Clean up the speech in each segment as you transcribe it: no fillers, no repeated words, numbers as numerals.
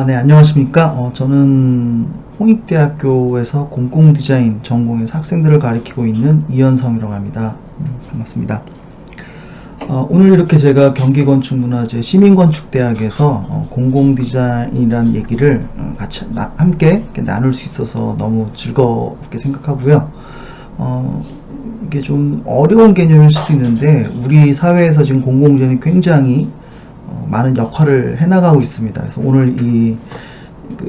네, 안녕하십니까. 저는 홍익대학교에서 공공디자인 전공에서 학생들을 가르치고 있는 이현성이라고 합니다. 반갑습니다. 오늘 이렇게 제가 경기건축문화재 시민건축대학에서 공공디자인이라는 얘기를 같이 함께 나눌 수 있어서 너무 즐겁게 생각하고요. 이게 좀 어려운 개념일 수도 있는데 우리 사회에서 지금 공공디자인이 굉장히 많은 역할을 해나가고 있습니다. 그래서 오늘 이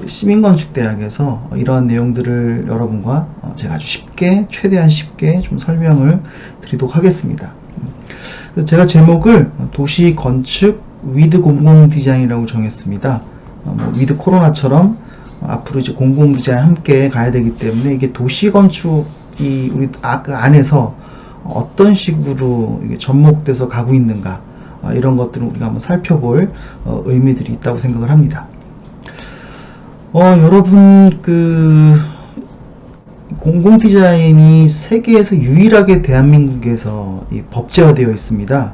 시민건축대학에서 이러한 내용들을 여러분과 제가 아주 쉽게, 최대한 쉽게 좀 설명을 드리도록 하겠습니다. 그래서 제가 제목을 도시건축 위드 공공디자인이라고 정했습니다. 위드 코로나처럼 앞으로 이제 공공디자인 함께 가야 되기 때문에 이게 도시건축이 우리 그 안에서 어떤 식으로 이게 접목돼서 가고 있는가, 이런 것들을 우리가 한번 살펴볼 의미들이 있다고 생각을 합니다. 여러분, 공공디자인이 세계에서 유일하게 대한민국에서 법제화되어 있습니다.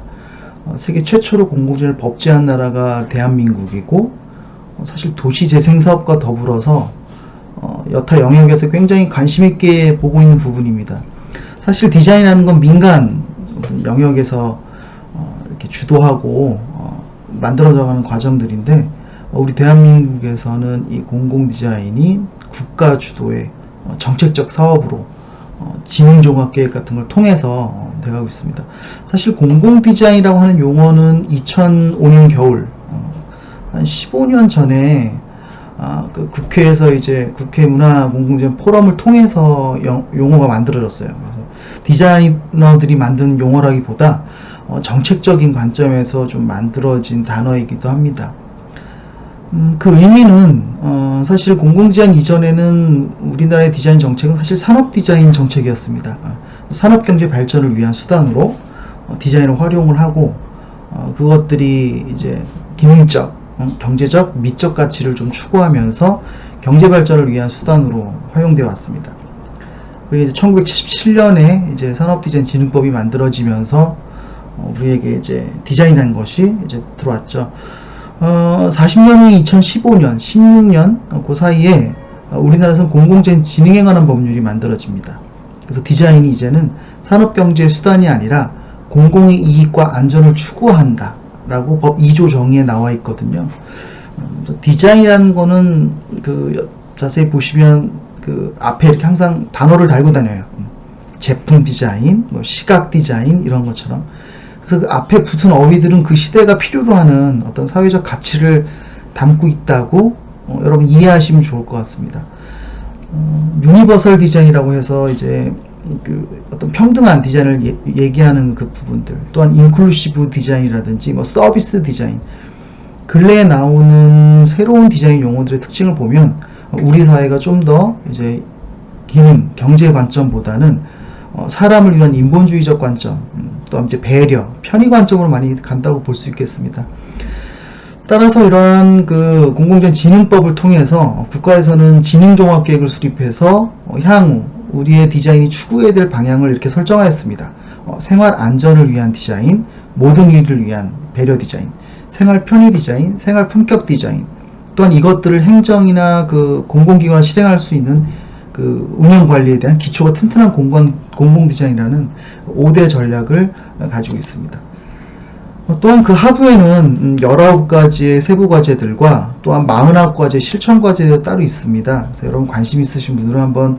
세계 최초로 공공디자인을 법제한 나라가 대한민국이고, 사실 도시재생사업과 더불어서 여타 영역에서 굉장히 관심있게 보고 있는 부분입니다. 사실 디자인하는 건 민간 영역에서 이렇게 주도하고 만들어져가는 과정들인데, 우리 대한민국에서는 이 공공디자인이 국가 주도의 정책적 사업으로 지능종합계획 같은 걸 통해서 돼가고 있습니다. 사실 공공디자인이라고 하는 용어는 2005년 겨울, 한 15년 전에 그 국회에서 이제 국회 문화공공디자인 포럼을 통해서 용어가 만들어졌어요. 디자이너들이 만든 용어라기보다 정책적인 관점에서 좀 만들어진 단어이기도 합니다. 그 의미는 사실 공공디자인 이전에는 우리나라의 디자인 정책은 사실 산업디자인 정책이었습니다. 산업경제 발전을 위한 수단으로 디자인을 활용을 하고 그것들이 이제 기능적, 경제적, 미적 가치를 좀 추구하면서 경제 발전을 위한 수단으로 활용되어 왔습니다. 그게 1977년에 이제 산업디자인진흥법이 만들어지면서 우리에게 이제 디자인이라는 것이 이제 들어왔죠. 40년 후 2015년, 16년 그 사이에 우리나라에서는 공공디자인 진흥에 관한 법률이 만들어집니다. 그래서 디자인이 이제는 산업경제의 수단이 아니라 공공의 이익과 안전을 추구한다 라고 법 2조 정의에 나와 있거든요. 그래서 디자인이라는 거는 자세히 보시면 앞에 이렇게 항상 단어를 달고 다녀요. 제품 디자인, 시각 디자인 이런 것처럼. 그래서 그 앞에 붙은 어휘들은 그 시대가 필요로 하는 어떤 사회적 가치를 담고 있다고 여러분 이해하시면 좋을 것 같습니다. 유니버설 디자인이라고 해서 이제 어떤 평등한 디자인을 얘기하는 그 부분들, 또한 인클루시브 디자인이라든지 서비스 디자인, 근래에 나오는 새로운 디자인 용어들의 특징을 보면 우리 사회가 좀 더 이제 기능, 경제 관점보다는 사람을 위한 인본주의적 관점, 또 이제 배려, 편의 관점으로 많이 간다고 볼 수 있겠습니다. 따라서 이러한 공공디자인 진흥법을 통해서 국가에서는 진흥종합계획을 수립해서 향후 우리의 디자인이 추구해야 될 방향을 이렇게 설정하였습니다. 생활 안전을 위한 디자인, 모든 이를 위한 배려 디자인, 생활 편의 디자인, 생활 품격 디자인, 또한 이것들을 행정이나 공공기관을 실행할 수 있는 운영 관리에 대한 기초가 튼튼한 공공 디자인이라는 5대 전략을 가지고 있습니다. 또한 그 하부에는 19가지의 세부 과제들과 또한 49가지의 실천 과제가 따로 있습니다. 그래서 여러분 관심 있으신 분들은 한번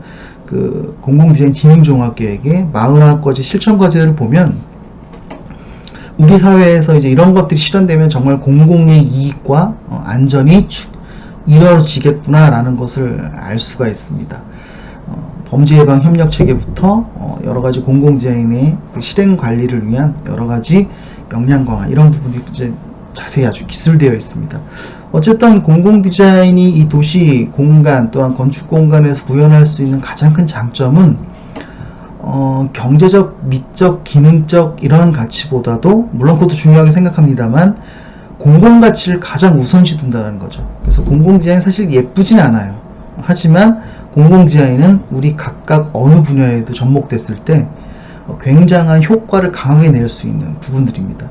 공공 디자인 진흥종합계획의 49가지 실천 과제를 보면 우리 사회에서 이제 이런 것들이 실현되면 정말 공공의 이익과 안전이 이루어지겠구나라는 것을 알 수가 있습니다. 범죄 예방 협력 체계부터 여러 가지 공공 디자인의 실행 관리를 위한 여러 가지 역량 강화, 이런 부분이 이제 자세히 아주 기술되어 있습니다. 어쨌든 공공 디자인이 이 도시 공간 또한 건축 공간에서 구현할 수 있는 가장 큰 장점은 경제적, 미적, 기능적 이러한 가치보다도 물론 그것도 중요하게 생각합니다만 공공 가치를 가장 우선시 둔다는 거죠. 그래서 공공 디자인 사실 예쁘진 않아요. 하지만 공공 디자인은 우리 각각 어느 분야에도 접목됐을 때 굉장한 효과를 강하게 낼 수 있는 부분들입니다.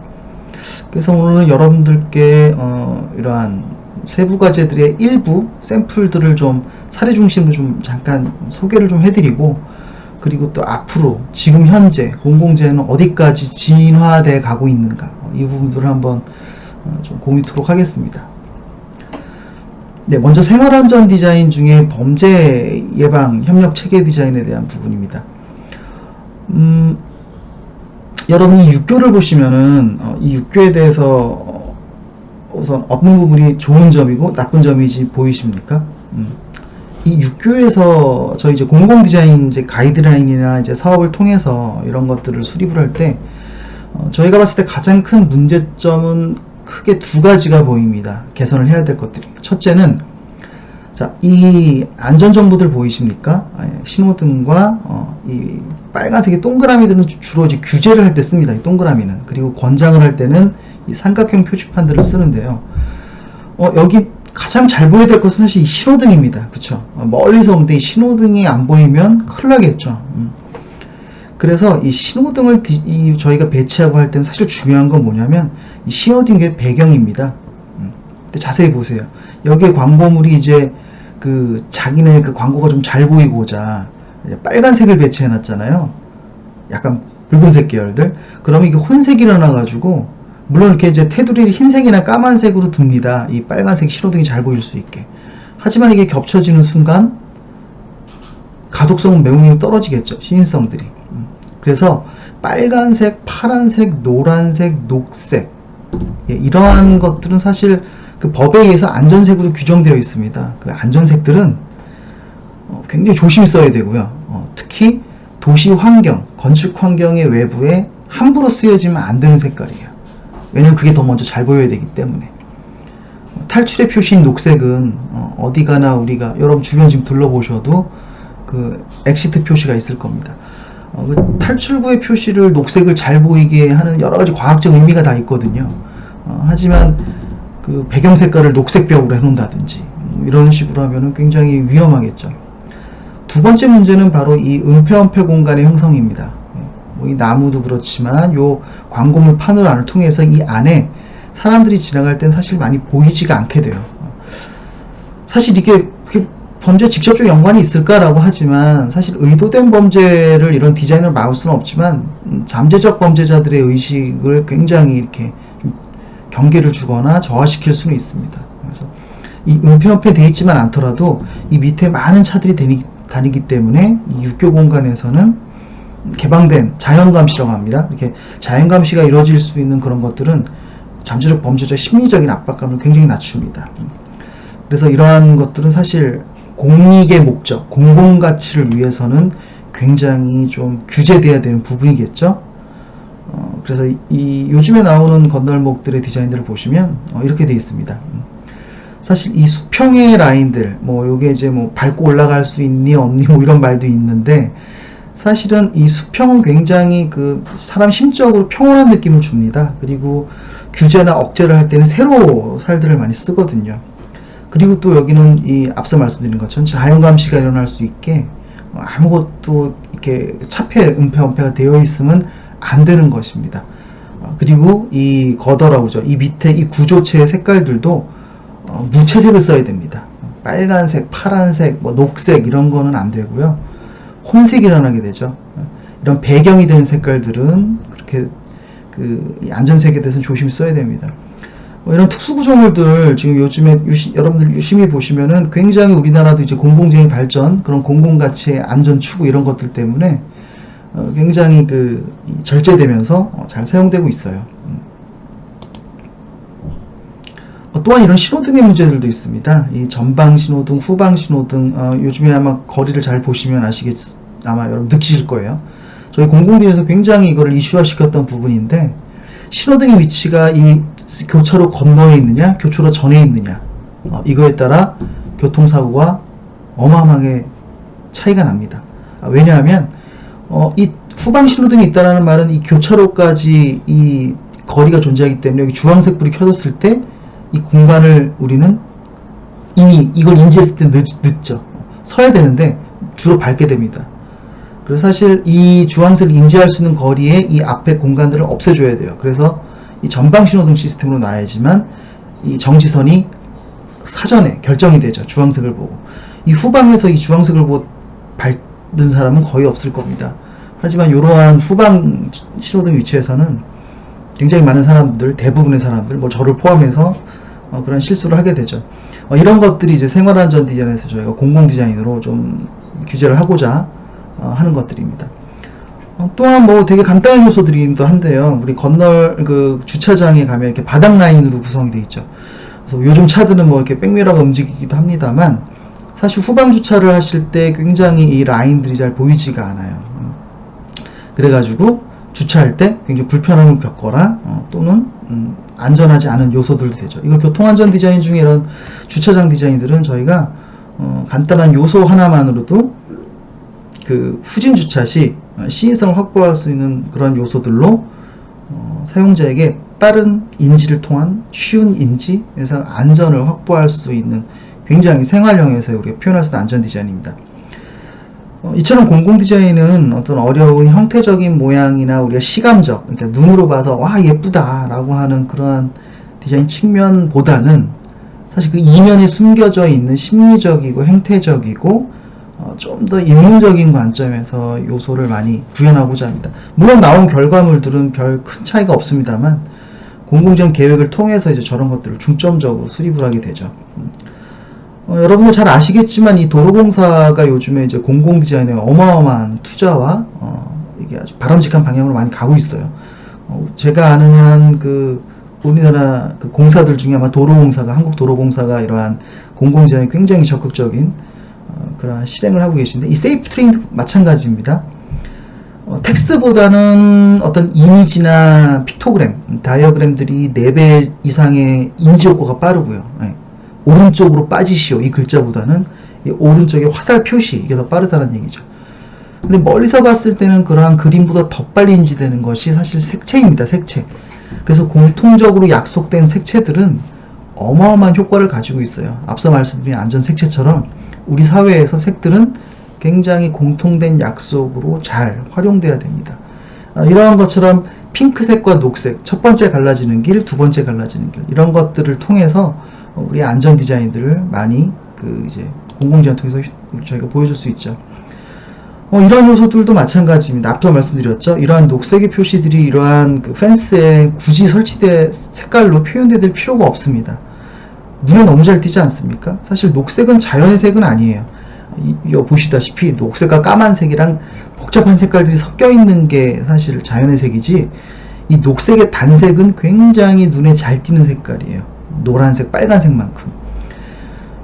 그래서 오늘은 여러분들께 이러한 세부 과제들의 일부 샘플들을 좀 사례 중심으로 좀 잠깐 소개를 좀 해드리고, 그리고 또 앞으로 지금 현재 공공재는 어디까지 진화돼 가고 있는가, 이 부분들을 한번 좀 공유토록 하겠습니다. 네, 먼저 생활안전 디자인 중에 범죄 예방 협력 체계 디자인에 대한 부분입니다. 여러분이 6교를 보시면은 이 6교에 대해서 우선 어떤 부분이 좋은 점이고 나쁜 점이지 보이십니까? 이 6교에서 저희 이제 공공 디자인 이제 가이드라인이나 이제 사업을 통해서 이런 것들을 수립을 할 때 저희가 봤을 때 가장 큰 문제점은 크게 두 가지가 보입니다. 개선을 해야 될 것들이. 첫째는, 자, 이 안전정보들 보이십니까? 신호등과 이 빨간색의 동그라미들은 주로 이제 규제를 할 때 씁니다. 이 동그라미는. 그리고 권장을 할 때는 이 삼각형 표지판들을 쓰는데요. 여기 가장 잘 보여야 될 것은 사실 이 신호등입니다. 그쵸? 멀리서 오는데 이 신호등이 안 보이면 큰일 나겠죠. 그래서 이 신호등을 저희가 배치하고 할 때는 사실 중요한 건 뭐냐면 이 신호등의 배경입니다. 근데 자세히 보세요. 여기에 광고물이 이제 그 자기네 그 광고가 좀 잘 보이고자 빨간색을 배치해 놨잖아요. 약간 붉은색 계열들. 그러면 이게 혼색이 일어나가지고, 물론 이렇게 이제 테두리를 흰색이나 까만색으로 둡니다. 이 빨간색 신호등이 잘 보일 수 있게. 하지만 이게 겹쳐지는 순간 가독성은 매우 떨어지겠죠. 시인성들이. 그래서 빨간색, 파란색, 노란색, 녹색, 이러한 것들은 사실 그 법에 의해서 안전색으로 규정되어 있습니다. 그 안전색들은 굉장히 조심히 써야 되고요. 특히 도시 환경, 건축 환경의 외부에 함부로 쓰여지면 안 되는 색깔이에요. 왜냐면 그게 더 먼저 잘 보여야 되기 때문에. 탈출의 표시인 녹색은 어디 가나 우리가 여러분 주변 지금 둘러보셔도 그 엑시트 표시가 있을 겁니다. 그 탈출구의 표시를 녹색을 잘 보이게 하는 여러 가지 과학적 의미가 다 있거든요. 하지만 그 배경 색깔을 녹색 벽으로 해놓는다든지 이런 식으로 하면은 굉장히 위험하겠죠. 두 번째 문제는 바로 이 은폐 공간의 형성입니다. 뭐 이 나무도 그렇지만 요 광고물 파노라를 통해서 이 안에 사람들이 지나갈 땐 사실 많이 보이지가 않게 돼요. 사실 이게 범죄에 직접적 연관이 있을까라고 하지만 사실 의도된 범죄를 이런 디자인을 막을 수는 없지만 잠재적 범죄자들의 의식을 굉장히 이렇게 경계를 주거나 저하시킬 수는 있습니다. 그래서 이 은폐 되어 있지만 않더라도 이 밑에 많은 차들이 다니기 때문에 이 육교 공간에서는 개방된 자연감시라고 합니다. 이렇게 자연감시가 이루어질 수 있는 그런 것들은 잠재적 범죄자의 심리적인 압박감을 굉장히 낮춥니다. 그래서 이러한 것들은 사실 공익의 목적, 공공가치를 위해서는 굉장히 좀 규제돼야 되는 부분이겠죠. 그래서 요즘에 나오는 건널목들의 디자인들을 보시면 이렇게 되어 있습니다. 사실 이 수평의 라인들, 뭐 요게 이제 뭐 밟고 올라갈 수 있니 없니 뭐 이런 말도 있는데, 사실은 이 수평은 굉장히 그 사람 심적으로 평온한 느낌을 줍니다. 그리고 규제나 억제를 할 때는 세로 살들을 많이 쓰거든요. 그리고 또 여기는 이 앞서 말씀드린 것처럼 자연감시가 일어날 수 있게 아무것도 이렇게 차폐, 은폐가 되어 있으면 안 되는 것입니다. 그리고 이 거더라고 하죠. 이 밑에 이 구조체의 색깔들도 무채색을 써야 됩니다. 빨간색, 파란색, 뭐 녹색 이런 거는 안 되고요. 혼색이 일어나게 되죠. 이런 배경이 되는 색깔들은 그렇게 그 안전색에 대해서는 조심히 써야 됩니다. 이런 특수구조물들 지금 요즘에 여러분들 유심히 보시면은 굉장히 우리나라도 이제 공공재생 발전, 그런 공공가치의 안전 추구 이런 것들 때문에 굉장히 그 절제되면서 잘 사용되고 있어요. 또한 이런 신호등의 문제들도 있습니다. 이 전방 신호등, 후방 신호등, 요즘에 아마 거리를 잘 보시면 아마 여러분 느끼실 거예요. 저희 공공디에서 굉장히 이거를 이슈화 시켰던 부분인데, 신호등의 위치가 이 교차로 건너에 있느냐, 교차로 전에 있느냐, 이거에 따라 교통사고가 어마어마하게 차이가 납니다. 왜냐하면 이 후방 신호등이 있다는 말은 이 교차로까지 이 거리가 존재하기 때문에 여기 주황색 불이 켜졌을 때 이 공간을 우리는 이미 이걸 인지했을 때 늦죠. 서야 되는데 주로 밟게 됩니다. 그래서 사실 이 주황색을 인지할 수 있는 거리에 이 앞에 공간들을 없애줘야 돼요. 그래서 이 전방 신호등 시스템으로 놔야지만 이 정지선이 사전에 결정이 되죠. 주황색을 보고. 이 후방에서 이 주황색을 보고 밟는 사람은 거의 없을 겁니다. 하지만 이러한 후방 신호등 위치에서는 굉장히 많은 사람들, 대부분의 사람들, 뭐 저를 포함해서 그런 실수를 하게 되죠. 이런 것들이 이제 생활안전 디자인에서 저희가 공공 디자인으로 좀 규제를 하고자 하는 것들입니다. 또한 뭐 되게 간단한 요소들이기도 한데요. 우리 그 주차장에 가면 이렇게 바닥 라인으로 구성이 되어 있죠. 그래서 요즘 차들은 뭐 이렇게 백미러가 움직이기도 합니다만 사실 후방 주차를 하실 때 굉장히 이 라인들이 잘 보이지가 않아요. 그래가지고 주차할 때 굉장히 불편함을 겪거나 또는 안전하지 않은 요소들도 되죠. 이거 교통안전 디자인 중에 이런 주차장 디자인들은 저희가 간단한 요소 하나만으로도 그 후진 주차 시 시인성을 확보할 수 있는 그런 요소들로 사용자에게 빠른 인지를 통한 쉬운 인지, 그래서 안전을 확보할 수 있는 굉장히 생활형에서 우리가 표현할 수 있는 안전 디자인입니다. 이처럼 공공 디자인은 어떤 어려운 형태적인 모양이나 우리가 시감적, 그러니까 눈으로 봐서 와 예쁘다 라고 하는 그런 디자인 측면보다는 사실 그 이면에 숨겨져 있는 심리적이고 행태적이고 좀 더 인문적인 관점에서 요소를 많이 구현하고자 합니다. 물론 나온 결과물들은 별 큰 차이가 없습니다만 공공디자인 계획을 통해서 이제 저런 것들을 중점적으로 수립을 하게 되죠. 여러분들 잘 아시겠지만 이 도로공사가 요즘에 이제 공공디자인에 어마어마한 투자와 이게 아주 바람직한 방향으로 많이 가고 있어요. 제가 아는 한 그 우리나라 그 공사들 중에 아마 도로공사가, 한국도로공사가 이러한 공공디자인에 굉장히 적극적인 그런 실행을 하고 계신데, 이 세이프 트레인도 마찬가지입니다. 텍스트보다는 어떤 이미지나 픽토그램, 다이어그램들이 4배 이상의 인지 효과가 빠르고요. 오른쪽으로 빠지시오 이 글자보다는 이 오른쪽에 화살 표시, 이게 더 빠르다는 얘기죠. 근데 멀리서 봤을 때는 그러한 그림보다 더 빨리 인지되는 것이 사실 색채입니다. 색채. 그래서 공통적으로 약속된 색채들은 어마어마한 효과를 가지고 있어요. 앞서 말씀드린 안전 색채처럼 우리 사회에서 색들은 굉장히 공통된 약속으로 잘 활용돼야 됩니다. 이러한 것처럼 핑크색과 녹색, 첫 번째 갈라지는 길, 두 번째 갈라지는 길, 이런 것들을 통해서 우리 안전 디자인들을 많이 이제 공공디자인 통해서 저희가 보여줄 수 있죠. 이러한 요소들도 마찬가지입니다. 앞서 말씀드렸죠. 이러한 녹색의 표시들이 이러한 그 펜스에 굳이 설치된 색깔로 표현될 필요가 없습니다. 눈에 너무 잘 띄지 않습니까? 사실 녹색은 자연의 색은 아니에요. 이거 보시다시피 녹색과 까만색이랑 복잡한 색깔들이 섞여 있는 게 사실 자연의 색이지, 이 녹색의 단색은 굉장히 눈에 잘 띄는 색깔이에요. 노란색, 빨간색만큼.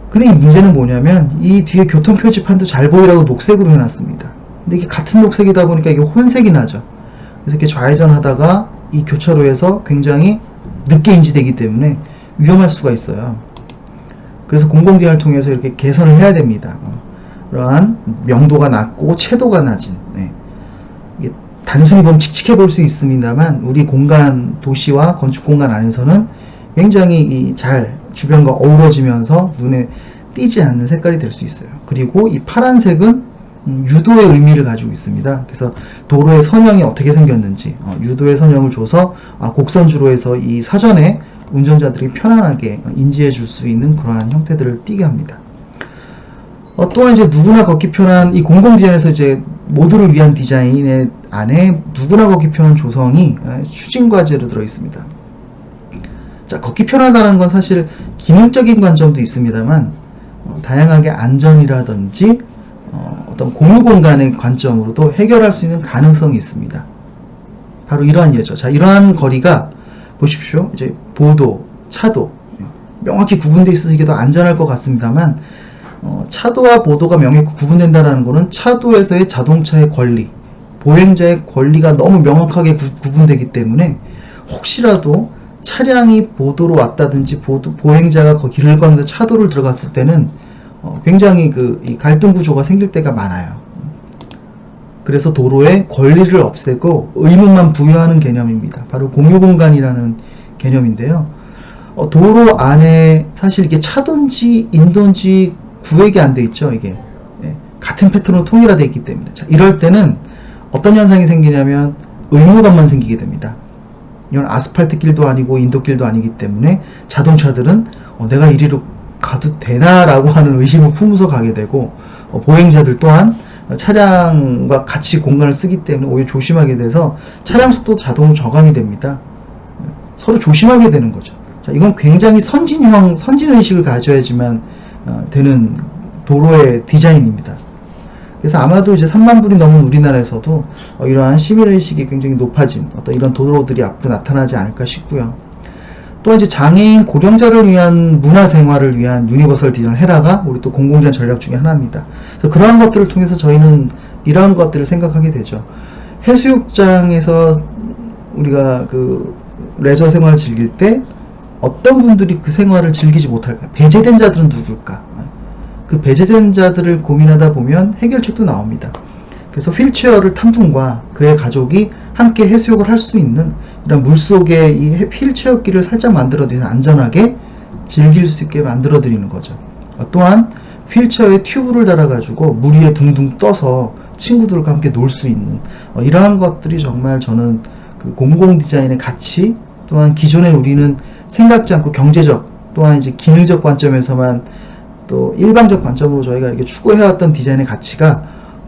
근데 이 문제는 뭐냐면 이 뒤에 교통 표지판도 잘 보이라고 녹색으로 해놨습니다. 근데 이게 같은 녹색이다 보니까 이게 혼색이 나죠. 그래서 이렇게 좌회전 하다가 이 교차로에서 굉장히 늦게 인지되기 때문에 위험할 수가 있어요. 그래서 공공디자인을 통해서 이렇게 개선을 해야 됩니다. 그러한 명도가 낮고 채도가 낮은, 이게 단순히 보면 칙칙해 볼 수 있습니다만 우리 공간, 도시와 건축 공간 안에서는 굉장히 잘 주변과 어우러지면서 눈에 띄지 않는 색깔이 될 수 있어요. 그리고 이 파란색은 유도의 의미를 가지고 있습니다. 그래서 도로의 선형이 어떻게 생겼는지 유도의 선형을 줘서 곡선주로해서 이 사전에 운전자들이 편안하게 인지해 줄 수 있는 그러한 형태들을 띄게 합니다. 또한 이제 누구나 걷기 편한 이 공공디자인에서 이제 모두를 위한 디자인의 안에 누구나 걷기 편한 조성이 추진과제로 들어 있습니다. 자, 걷기 편하다는 건 사실 기능적인 관점도 있습니다만 다양하게 안전이라든지 어떤 공유 공간의 관점으로도 해결할 수 있는 가능성이 있습니다. 바로 이러한 예죠. 자, 이러한 거리가 보십시오. 이제 보도, 차도 명확히 구분되어 있어서 이게 더 안전할 것 같습니다만 차도와 보도가 명확히 구분된다는 것은 차도에서의 자동차의 권리, 보행자의 권리가 너무 명확하게 구분되기 때문에 혹시라도 차량이 보도로 왔다든지 보행자가 길을 걷는데 차도를 들어갔을 때는 굉장히 이 갈등 구조가 생길 때가 많아요. 그래서 도로의 권리를 없애고 의무만 부여하는 개념입니다. 바로 공유공간이라는 개념인데요. 도로 안에 사실 이게 차도인지 인도인지 구획이 안 돼 있죠. 이게 같은 패턴으로 통일화되어 있기 때문에. 자, 이럴 때는 어떤 현상이 생기냐면 의무감만 생기게 됩니다. 이건 아스팔트 길도 아니고 인도길도 아니기 때문에 자동차들은 내가 이리로 가도 되나라고 하는 의심을 품으면서 가게 되고, 보행자들 또한 차량과 같이 공간을 쓰기 때문에 오히려 조심하게 돼서 차량 속도 자동으로 저감이 됩니다. 서로 조심하게 되는 거죠. 자, 이건 굉장히 선진의식을 가져야지만 되는 도로의 디자인입니다. 그래서 아마도 이제 3만 불이 넘은 우리나라에서도 이러한 시민의식이 굉장히 높아진 어떤 이런 도로들이 앞으로 나타나지 않을까 싶고요. 또 이제 장애인 고령자를 위한 문화생활을 위한 유니버설 디자인 헤라가 우리 또 공공재원 전략 중에 하나입니다. 그래서 그러한 것들을 통해서 저희는 이러한 것들을 생각하게 되죠. 해수욕장에서 우리가 그 레저 생활을 즐길 때 어떤 분들이 그 생활을 즐기지 못할까? 배제된 자들은 누굴까? 그 배제된 자들을 고민하다 보면 해결책도 나옵니다. 그래서 휠체어를 탄 분과 그의 가족이 함께 해수욕을 할 수 있는 이런 물속에 이 휠체어길을 살짝 만들어드려서 안전하게 즐길 수 있게 만들어드리는 거죠. 또한 휠체어에 튜브를 달아가지고 물 위에 둥둥 떠서 친구들과 함께 놀 수 있는 이러한 것들이 정말 저는 그 공공 디자인의 가치, 또한 기존에 우리는 생각지 않고 경제적 또한 이제 기능적 관점에서만 또 일방적 관점으로 저희가 이렇게 추구해왔던 디자인의 가치가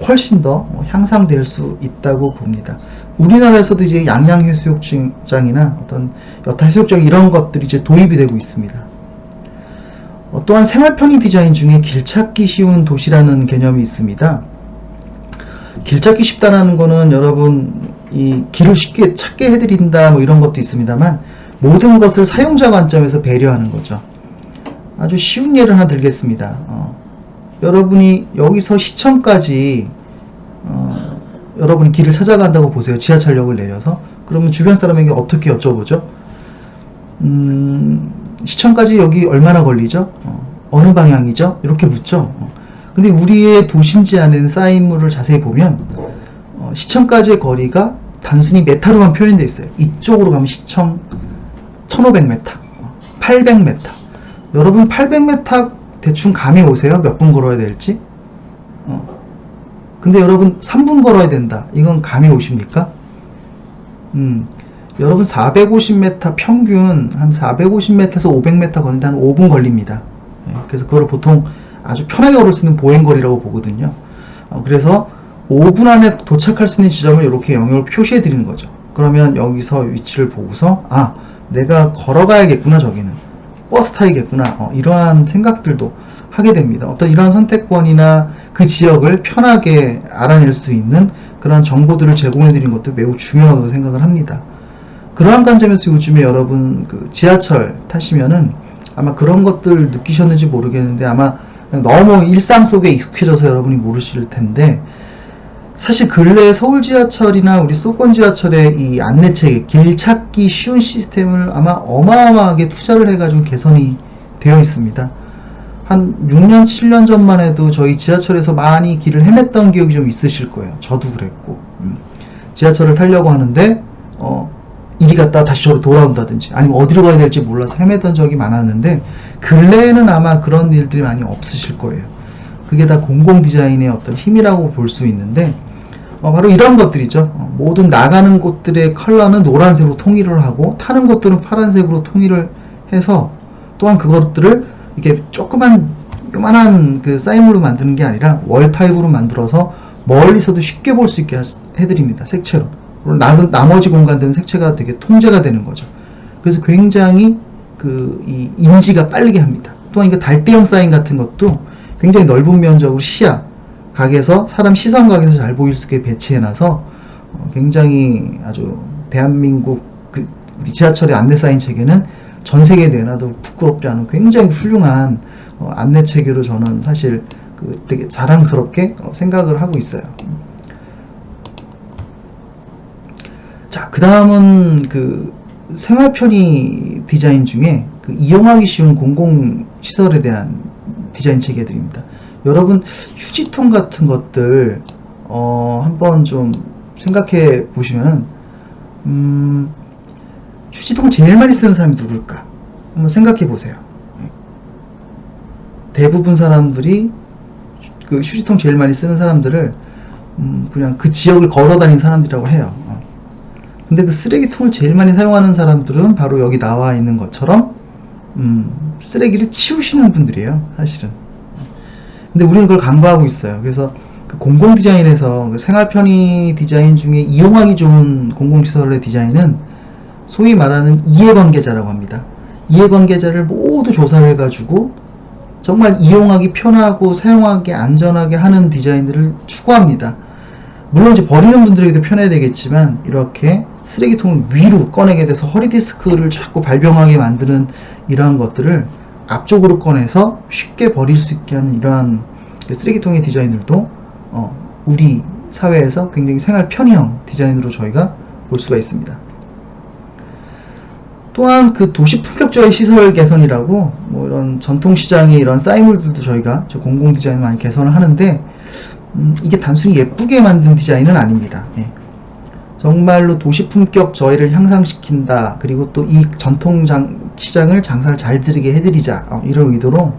훨씬 더 향상될 수 있다고 봅니다. 우리나라에서도 이제 양양해수욕장이나 어떤 여타 해수욕장 이런 것들이 이제 도입이 되고 있습니다. 또한 생활편의 디자인 중에 길찾기 쉬운 도시라는 개념이 있습니다. 길찾기 쉽다라는 거는 여러분 이 길을 쉽게 찾게 해드린다 뭐 이런 것도 있습니다만 모든 것을 사용자 관점에서 배려하는 거죠. 아주 쉬운 예를 하나 들겠습니다. 여러분이 여기서 시청까지 여러분이 길을 찾아간다고 보세요. 지하철역을 내려서. 그러면 주변 사람에게 어떻게 여쭤보죠? 시청까지 여기 얼마나 걸리죠? 어느 방향이죠? 이렇게 묻죠. 근데 우리의 도심지 안에는 사인물을 자세히 보면 시청까지의 거리가 단순히 메타로만 표현되어 있어요. 이쪽으로 가면 시청 1500m, 800m. 여러분 800m 대충 감이 오세요? 몇 분 걸어야 될지? 근데 여러분 3분 걸어야 된다. 이건 감이 오십니까? 여러분 450m 평균 한 450m에서 500m 걷는데 한 5분 걸립니다. 그래서 그걸 보통 아주 편하게 걸을 수 있는 보행거리라고 보거든요. 그래서 5분 안에 도착할 수 있는 지점을 이렇게 영역을 표시해 드리는 거죠. 그러면 여기서 위치를 보고서 아, 내가 걸어가야겠구나, 저기는 버스 타야겠구나, 이러한 생각들도 하게 됩니다. 어떤 이러한 선택권이나 그 지역을 편하게 알아낼 수 있는 그런 정보들을 제공해 드리는 것도 매우 중요하다고 생각을 합니다. 그러한 관점에서 요즘에 여러분 그 지하철 타시면은 아마 그런 것들 느끼셨는지 모르겠는데 아마 너무 일상 속에 익숙해져서 여러분이 모르실 텐데, 사실 근래 서울 지하철이나 우리 수도권 지하철의 이 안내체계, 길 찾기 쉬운 시스템을 아마 어마어마하게 투자를 해가지고 개선이 되어 있습니다. 한 6년, 7년 전만 해도 저희 지하철에서 많이 길을 헤맸던 기억이 좀 있으실 거예요. 저도 그랬고. 지하철을 타려고 하는데 이리 갔다 다시 저로 돌아온다든지 아니면 어디로 가야 될지 몰라서 헤매던 적이 많았는데, 근래에는 아마 그런 일들이 많이 없으실 거예요. 그게 다 공공 디자인의 어떤 힘이라고 볼 수 있는데, 바로 이런 것들이죠. 모든 나가는 곳들의 컬러는 노란색으로 통일을 하고 타는 곳들은 파란색으로 통일을 해서, 또한 그것들을 이렇게 요만한 그 사인물로 만드는 게 아니라 월 타입으로 만들어서 멀리서도 쉽게 볼 수 있게 해드립니다. 색채로. 나머지 공간들은 색채가 되게 통제가 되는 거죠. 그래서 굉장히 이 인지가 빠르게 합니다. 또한 이거 달대형 사인 같은 것도 굉장히 넓은 면적으로 시야 각에서 사람 시선 각에서 잘 보일 수 있게 배치해놔서 굉장히 아주 대한민국 우리 지하철의 안내 사인 체계는 전 세계에 내놔도 부끄럽지 않은 굉장히 훌륭한 안내 체계로 저는 사실 되게 자랑스럽게 생각을 하고 있어요. 자, 그 다음은 생활 편의 디자인 중에 이용하기 쉬운 공공시설에 대한 디자인 체계들입니다. 여러분 휴지통 같은 것들 한번 좀 생각해 보시면은 휴지통 제일 많이 쓰는 사람이 누굴까? 한번 생각해 보세요. 대부분 사람들이 그 휴지통 제일 많이 쓰는 사람들을 그냥 그 지역을 걸어 다니는 사람들이라고 해요. 근데 그 쓰레기통을 제일 많이 사용하는 사람들은 바로 여기 나와 있는 것처럼 쓰레기를 치우시는 분들이에요, 사실은. 근데 우리는 그걸 간과하고 있어요. 그래서 그 공공 디자인에서 그 생활 편의 디자인 중에 이용하기 좋은 공공시설의 디자인은 소위 말하는 이해관계자라고 합니다. 이해관계자를 모두 조사를 해가지고 정말 이용하기 편하고 사용하기 안전하게 하는 디자인들을 추구합니다. 물론 이제 버리는 분들에게도 편해야 되겠지만 이렇게 쓰레기통을 위로 꺼내게 돼서 허리디스크를 자꾸 발병하게 만드는 이러한 것들을 앞쪽으로 꺼내서 쉽게 버릴 수 있게 하는 이러한 쓰레기통의 디자인들도 우리 사회에서 굉장히 생활 편의형 디자인으로 저희가 볼 수가 있습니다. 또한 그 도시 품격적인 시설 개선이라고 뭐 이런 전통시장의 이런 싸이물들도 저희가 공공 디자인을 많이 개선을 하는데 이게 단순히 예쁘게 만든 디자인은 아닙니다. 예. 정말로 도시 품격 저해를 향상시킨다. 그리고 또 이 전통 시장을 장사를 잘 들리게 해드리자. 이런 의도로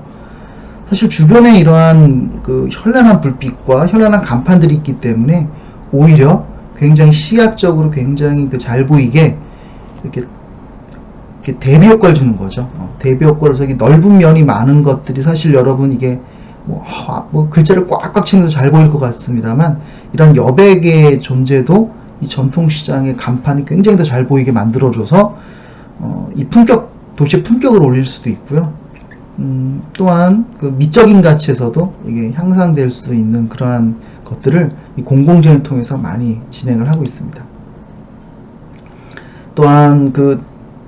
사실 주변에 이러한 그 현란한 불빛과 현란한 간판들이 있기 때문에 오히려 굉장히 시각적으로 굉장히 그 잘 보이게 이렇게 대비 효과를 주는 거죠. 대비 효과로서 이게 넓은 면이 많은 것들이 사실 여러분 이게 뭐 글자를 꽉꽉 채워서 잘 보일 것 같습니다만 이런 여백의 존재도 이 전통시장의 간판이 굉장히 더 잘 보이게 만들어줘서 이 도시의 품격을 올릴 수도 있고요. 또한 그 미적인 가치에서도 이게 향상될 수 있는 그러한 것들을 이 공공재를 통해서 많이 진행을 하고 있습니다. 또한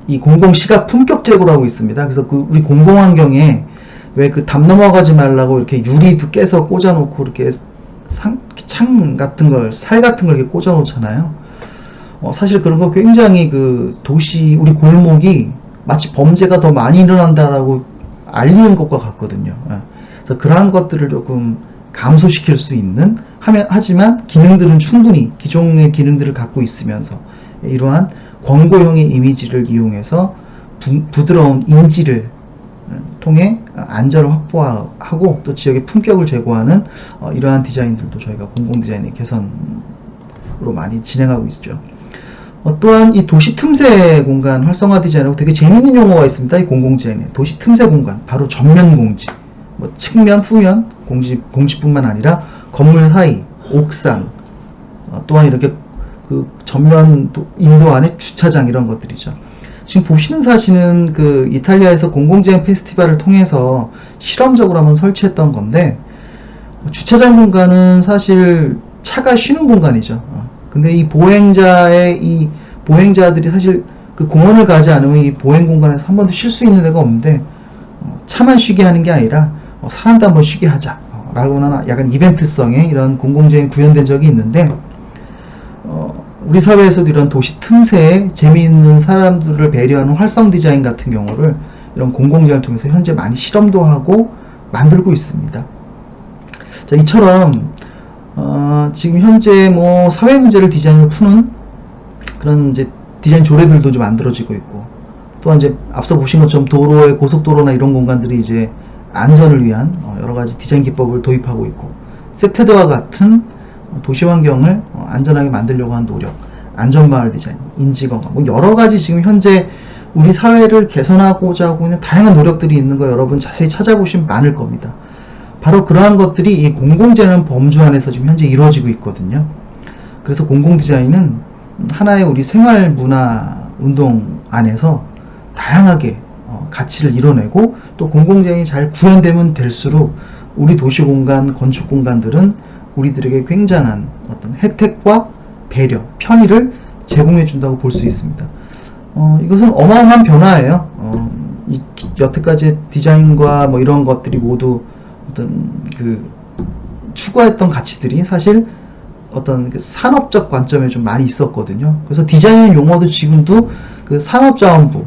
이 공공시각 품격 제고라고 있습니다. 그래서 우리 공공환경에 왜 그 담 넘어가지 말라고 이렇게 유리도 깨서 꽂아놓고 이렇게 창 같은 걸, 살 같은 걸 이렇게 꽂아놓잖아요. 사실 그런 거 굉장히 그 도시, 우리 골목이 마치 범죄가 더 많이 일어난다라고 알리는 것과 같거든요. 그래서 그러한 것들을 조금 감소시킬 수 있는, 하지만 기능들은 충분히 기존의 기능들을 갖고 있으면서 이러한 광고형의 이미지를 이용해서 부드러운 인지를 통해 안전을 확보하고 또 지역의 품격을 제고하는 이러한 디자인들도 저희가 공공디자인의 개선으로 많이 진행하고 있죠. 또한 이 도시 틈새 공간 활성화 디자인하고 되게 재미있는 용어가 있습니다. 이 공공디자인에 도시 틈새 공간, 바로 전면 공지, 뭐 측면, 후면 공지뿐만 아니라 건물 사이, 옥상, 또한 이렇게 그 전면 인도 안에 주차장 이런 것들이죠. 지금 보시는 사진은 그 이탈리아에서 공공디자인 페스티벌을 통해서 실험적으로 한번 설치했던 건데 주차장 공간은 사실 차가 쉬는 공간이죠. 근데 이 보행자들이 사실 그 공원을 가지 않으면 이 보행 공간에서 한 번도 쉴 수 있는 데가 없는데 차만 쉬게 하는 게 아니라 사람도 한번 쉬게 하자 라고나 약간 이벤트성의 이런 공공디자인 구현된 적이 있는데 우리 사회에서도 이런 도시 틈새에 재미있는 사람들을 배려하는 활성 디자인 같은 경우를 이런 공공디자인을 통해서 현재 많이 실험도 하고 만들고 있습니다. 자, 이처럼 지금 현재 뭐 사회 문제를 디자인을 푸는 그런 이제 디자인 조례들도 좀 만들어지고 있고, 또한 이제 앞서 보신 것처럼 도로의 고속도로나 이런 공간들이 이제 안전을 위한 여러 가지 디자인 기법을 도입하고 있고, 섹테드와 같은 도시 환경을 안전하게 만들려고 하는 노력, 안전마을 디자인, 인지건강, 뭐 여러 가지 지금 현재 우리 사회를 개선하고자 하고 있는 다양한 노력들이 있는 거 여러분 자세히 찾아보시면 많을 겁니다. 바로 그러한 것들이 이 공공디자인 범주 안에서 지금 현재 이루어지고 있거든요. 그래서 공공디자인은 하나의 우리 생활 문화 운동 안에서 다양하게 가치를 이뤄내고, 또 공공디자인이 잘 구현되면 될수록 우리 도시공간, 건축공간들은 우리들에게 굉장한 어떤 혜택과 배려, 편의를 제공해 준다고 볼 수 있습니다. 이것은 어마어마한 변화예요. 여태까지 디자인과 뭐 이런 것들이 모두 어떤 그 추구했던 가치들이 사실 어떤 그 산업적 관점에 좀 많이 있었거든요. 그래서 디자인 용어도 지금도 그 산업자원부,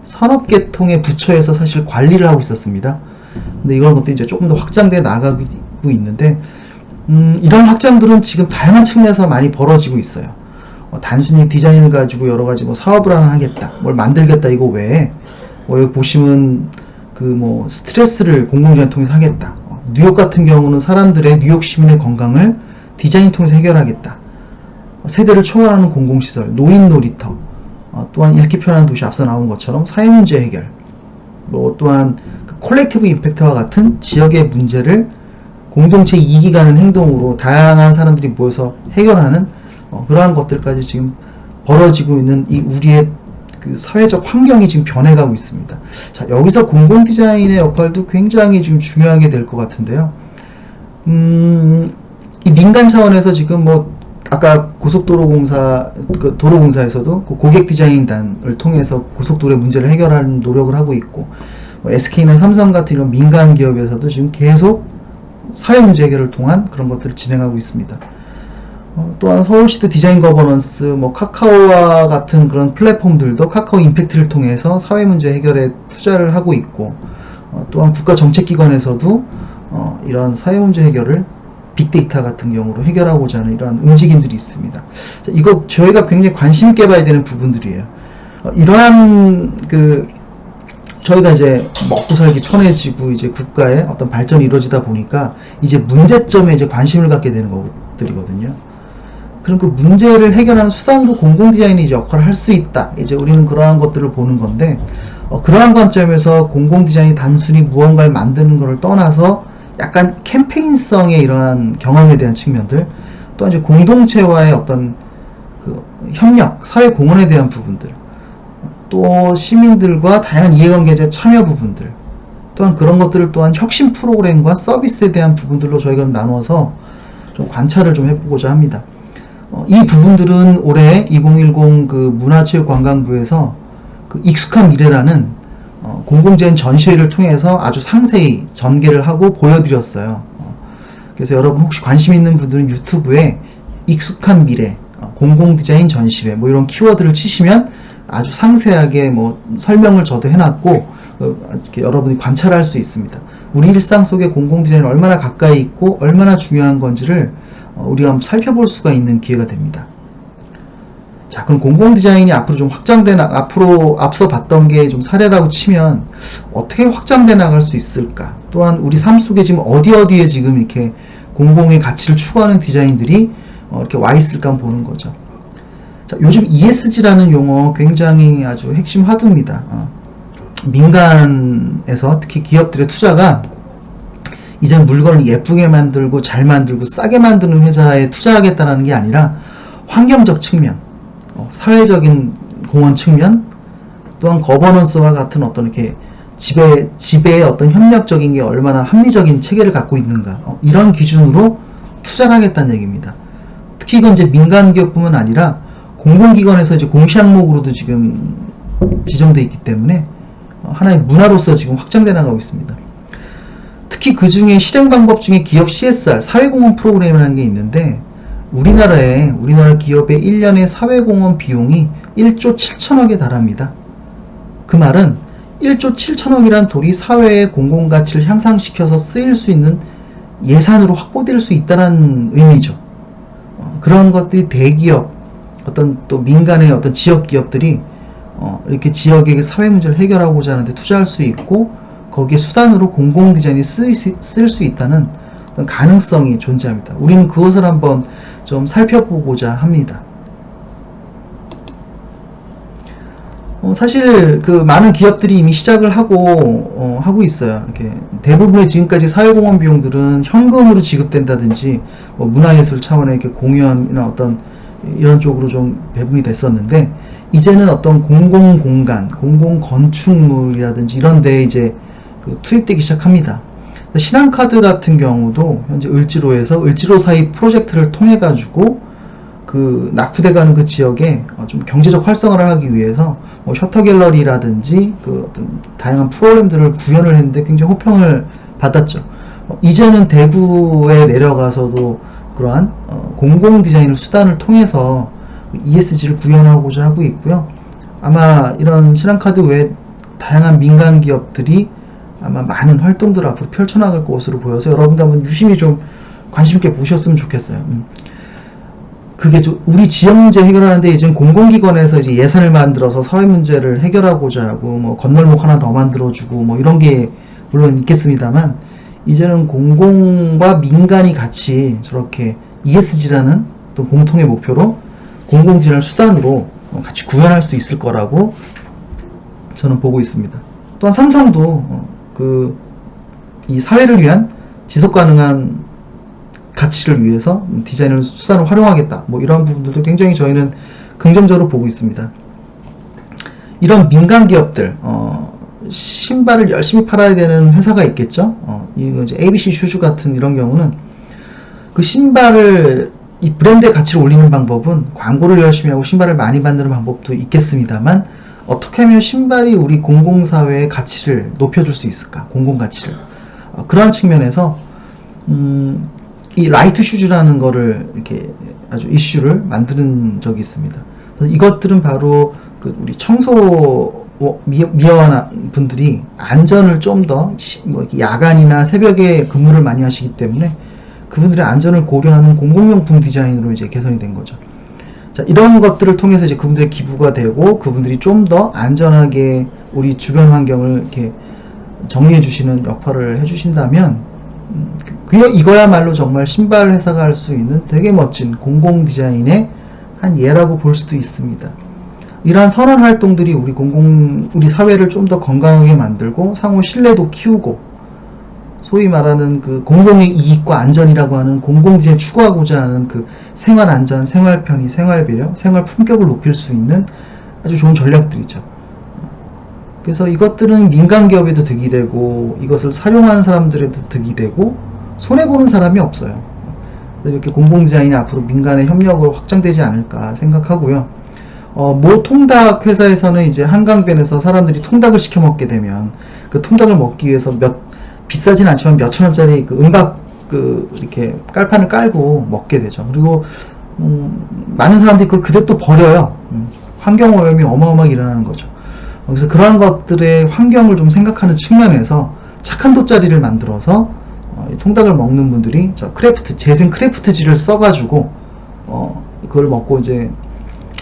산업계통의 부처에서 사실 관리를 하고 있었습니다. 근데 이런 것도 이제 조금 더 확장돼 나가고 있는데, 이런 확장들은 지금 다양한 측면에서 많이 벌어지고 있어요. 단순히 디자인을 가지고 여러 가지 뭐 사업을 하나 하겠다, 뭘 만들겠다 이거 외에 여기 보시면 그 뭐 스트레스를 공공디자인 통해서 하겠다. 뉴욕 같은 경우는 사람들의 뉴욕 시민의 건강을 디자인 통해서 해결하겠다. 세대를 초월하는 공공시설, 노인 놀이터, 또한 읽기 편한 도시 앞서 나온 것처럼 사회문제 해결, 또한 그 콜렉티브 임팩트와 같은 지역의 문제를 공동체 이익이 가는 행동으로 다양한 사람들이 모여서 해결하는 그러한 것들까지 지금 벌어지고 있는 이 우리의 그 사회적 환경이 지금 변해가고 있습니다. 자, 여기서 공공 디자인의 역할도 굉장히 지금 중요하게 될 것 같은데요. 이 민간 차원에서 지금 뭐 아까 고속도로공사 그 도로공사에서도 그 고객 디자인단을 통해서 고속도로의 문제를 해결하는 노력을 하고 있고, 뭐 SK나 삼성 같은 이런 민간 기업에서도 지금 계속 사회 문제 해결을 통한 그런 것들을 진행하고 있습니다. 또한 서울시도 디자인 거버넌스, 뭐 카카오와 같은 그런 플랫폼들도 카카오 임팩트를 통해서 사회 문제 해결에 투자를 하고 있고, 또한 국가정책기관에서도 이런 사회 문제 해결을 빅데이터 같은 경우로 해결하고자 하는 이러한 움직임들이 있습니다. 자, 이거 저희가 굉장히 관심 있게 봐야 되는 부분들이에요. 이러한 저희가 이제 먹고 살기 편해지고 이제 국가의 어떤 발전이 이루어지다 보니까 이제 문제점에 이제 관심을 갖게 되는 것들이거든요. 그럼 그 문제를 해결하는 수단으로 공공 디자인이 이제 역할을 할 수 있다. 이제 우리는 그러한 것들을 보는 건데, 그러한 관점에서 공공 디자인이 단순히 무언가를 만드는 것을 떠나서 약간 캠페인성의 이러한 경험에 대한 측면들, 또 이제 공동체와의 어떤 그 협력, 사회 공헌에 대한 부분들, 또 시민들과 다양한 이해관계자의 참여 부분들, 또한 그런 것들을 또한 혁신 프로그램과 서비스에 대한 부분들로 저희가 나누어서 좀 관찰을 좀 해보고자 합니다. 이 부분들은 올해 2010 그 문화체육관광부에서 그 익숙한 미래라는 공공재인 전시회를 통해서 아주 상세히 전개를 하고 보여드렸어요. 그래서 여러분 혹시 관심 있는 분들은 유튜브에 익숙한 미래, 공공디자인 전시회 뭐 이런 키워드를 치시면 아주 상세하게 뭐 설명을 저도 해놨고 이렇게 여러분이 관찰할 수 있습니다. 우리 일상 속에 공공디자인이 얼마나 가까이 있고 얼마나 중요한 건지를 우리가 한번 살펴볼 수가 있는 기회가 됩니다. 자, 그럼 공공디자인이 앞으로 좀 앞으로 앞서 봤던 게 좀 사례라고 치면 어떻게 확장돼 나갈 수 있을까? 또한 우리 삶 속에 지금 어디에 지금 이렇게 공공의 가치를 추구하는 디자인들이 이렇게 와 있을까 한번 보는 거죠. 자, 요즘 ESG라는 용어 굉장히 아주 핵심 화두입니다. 민간에서 특히 기업들의 투자가 이제는 물건을 예쁘게 만들고 잘 만들고 싸게 만드는 회사에 투자하겠다는 게 아니라 환경적 측면, 사회적인 공헌 측면, 또한 거버넌스와 같은 어떤 이렇게 지배의 어떤 협력적인 게 얼마나 합리적인 체계를 갖고 있는가, 이런 기준으로 투자를 하겠다는 얘기입니다. 특히 이건 이제 민간 기업뿐만 아니라 공공기관에서 이제 공시 항목으로도 지금 지정되어 있기 때문에 하나의 문화로서 지금 확장돼 나가고 있습니다. 특히 그 중에 실행 방법 중에 기업 CSR, 사회공헌 프로그램이라는 게 있는데, 우리나라 기업의 1년의 사회공헌 비용이 1조 7천억에 달합니다. 그 말은 1조 7천억이란 돈이 사회의 공공가치를 향상시켜서 쓰일 수 있는 예산으로 확보될 수 있다는 의미죠. 그런 것들이 대기업, 어떤 또 민간의 어떤 지역 기업들이 이렇게 지역의 사회 문제를 해결하고자 하는데 투자할 수 있고, 거기에 수단으로 공공 디자인이 쓸 수 있다는 어떤 가능성이 존재합니다. 우리는 그것을 한번 좀 살펴보고자 합니다. 사실 그 많은 기업들이 이미 시작을 하고 있어요. 이렇게 대부분의 지금까지 사회공헌 비용들은 현금으로 지급된다든지 뭐 문화예술 차원의 이렇게 공연이나 어떤 이런 쪽으로 좀 배분이 됐었는데, 이제는 어떤 공공공간, 공공건축물이라든지 이런 데에 이제 투입되기 시작합니다. 신한카드 같은 경우도 현재 을지로에서 을지로사이 프로젝트를 통해 가지고 그 낙후돼가는 그 지역에 좀 경제적 활성화를 하기 위해서 뭐 셔터갤러리라든지 그 어떤 다양한 프로그램들을 구현을 했는데 굉장히 호평을 받았죠. 이제는 대구에 내려가서도 그러한 공공 디자인을 수단을 통해서 ESG를 구현하고자 하고 있고요. 아마 이런 신한카드 외에 다양한 민간 기업들이 아마 많은 활동들을 앞으로 펼쳐나갈 것으로 보여서 여러분들 한번 유심히 좀 관심 있게 보셨으면 좋겠어요. 그게 우리 지역 문제 해결하는데 이제 공공기관에서 이제 예산을 만들어서 사회 문제를 해결하고자 하고 뭐 건널목 하나 더 만들어주고 뭐 이런 게 물론 있겠습니다만, 이제는 공공과 민간이 같이 저렇게 ESG라는 또 공통의 목표로 공공지능을 수단으로 같이 구현할 수 있을 거라고 저는 보고 있습니다. 또한 삼성도 이 사회를 위한 지속 가능한 가치를 위해서 디자인을 수단을 활용하겠다. 뭐 이런 부분들도 굉장히 저희는 긍정적으로 보고 있습니다. 이런 민간 기업들, 신발을 열심히 팔아야 되는 회사가 있겠죠. 이거 이제 ABC 슈즈 같은 이런 경우는 그 신발을 이 브랜드의 가치를 올리는 방법은 광고를 열심히 하고 신발을 많이 만드는 방법도 있겠습니다만, 어떻게 하면 신발이 우리 공공사회의 가치를 높여줄 수 있을까? 공공가치를. 그러한 측면에서 이 라이트 슈즈라는 거를 이렇게 아주 이슈를 만드는 적이 있습니다. 그래서 이것들은 바로 우리 청소 미화원 분들이 안전을 좀 더 야간이나 새벽에 근무를 많이 하시기 때문에 그분들의 안전을 고려하는 공공용품 디자인으로 이제 개선이 된 거죠. 자, 이런 것들을 통해서 이제 그분들의 기부가 되고 그분들이 좀 더 안전하게 우리 주변 환경을 이렇게 정리해 주시는 역할을 해 주신다면, 이거야말로 정말 신발 회사가 할 수 있는 되게 멋진 공공 디자인의 한 예라고 볼 수도 있습니다. 이러한 선한 활동들이 우리 사회를 좀 더 건강하게 만들고 상호 신뢰도 키우고, 소위 말하는 그 공공의 이익과 안전이라고 하는 공공지에 추구하고자 하는 그 생활 안전, 생활 편의, 생활 배려, 생활 품격을 높일 수 있는 아주 좋은 전략들이죠. 그래서 이것들은 민간 기업에도 득이 되고 이것을 사용하는 사람들에도 득이 되고 손해보는 사람이 없어요. 이렇게 공공 디자인이 앞으로 민간의 협력으로 확장되지 않을까 생각하고요. 모 통닭 회사에서는 이제 한강변에서 사람들이 통닭을 시켜 먹게 되면 그 통닭을 먹기 위해서 비싸진 않지만 몇천 원짜리 그 은박 이렇게 깔판을 깔고 먹게 되죠. 그리고 많은 사람들이 그걸 그대로 또 버려요. 환경 오염이 어마어마하게 일어나는 거죠. 그래서 그러한 것들의 환경을 좀 생각하는 측면에서 착한 돗자리를 만들어서 통닭을 먹는 분들이 재생 크래프트지를 써가지고 그걸 먹고 이제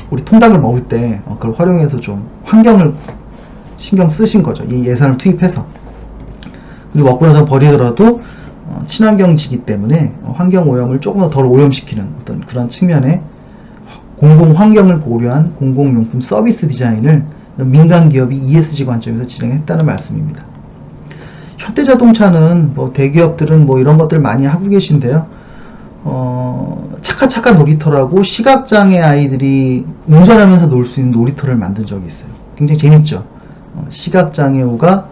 우리 통닭을 먹을 때 그걸 활용해서 좀 환경을 신경 쓰신 거죠. 이 예산을 투입해서. 그리고 먹고 나서 버리더라도 친환경지기 때문에 환경 오염을 조금 더 덜 오염시키는 어떤 그런 측면의 공공 환경을 고려한 공공용품 서비스 디자인을 민간 기업이 ESG 관점에서 진행했다는 말씀입니다. 현대자동차는 대기업들은 이런 것들 많이 하고 계신데요. 차카차카 놀이터라고 시각장애 아이들이 운전하면서 놀 수 있는 놀이터를 만든 적이 있어요. 굉장히 재밌죠. 시각장애우가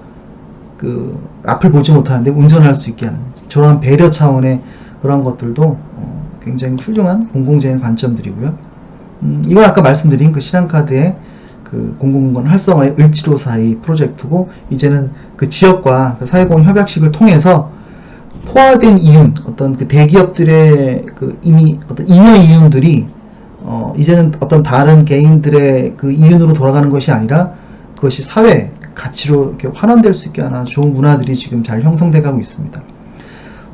앞을 보지 못하는데 운전할 수 있게 하는 저런 배려 차원의 그런 것들도 굉장히 훌륭한 공공재생 관점들이고요. 이건 아까 말씀드린 그 신한카드의 공공공간 활성화의 을지로사의 프로젝트고, 이제는 그 지역과 그 사회공헌 협약식을 통해서 포화된 이윤, 어떤 그 대기업들의 이미 어떤 잉여 이윤들이 이제는 어떤 다른 개인들의 그 이윤으로 돌아가는 것이 아니라 그것이 사회 가치로 이렇게 환원될 수 있게 하는 좋은 문화들이 지금 잘 형성돼 가고 있습니다.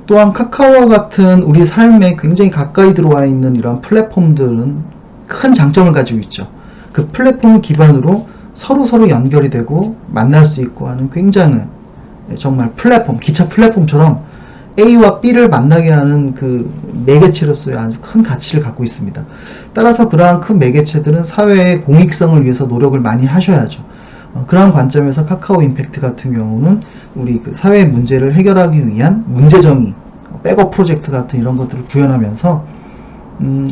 또한 카카오와 같은 우리 삶에 굉장히 가까이 들어와 있는 이러한 플랫폼들은 큰 장점을 가지고 있죠. 그 플랫폼 기반으로 서로 연결이 되고 만날 수 있고 하는 굉장히 정말 플랫폼, 기차 플랫폼처럼 A와 B를 만나게 하는 그 매개체로서의 아주 큰 가치를 갖고 있습니다. 따라서 그러한 큰 매개체들은 사회의 공익성을 위해서 노력을 많이 하셔야죠. 그러한 관점에서 카카오 임팩트 같은 경우는 우리 그 사회 문제를 해결하기 위한 문제정의, 백업 프로젝트 같은 이런 것들을 구현하면서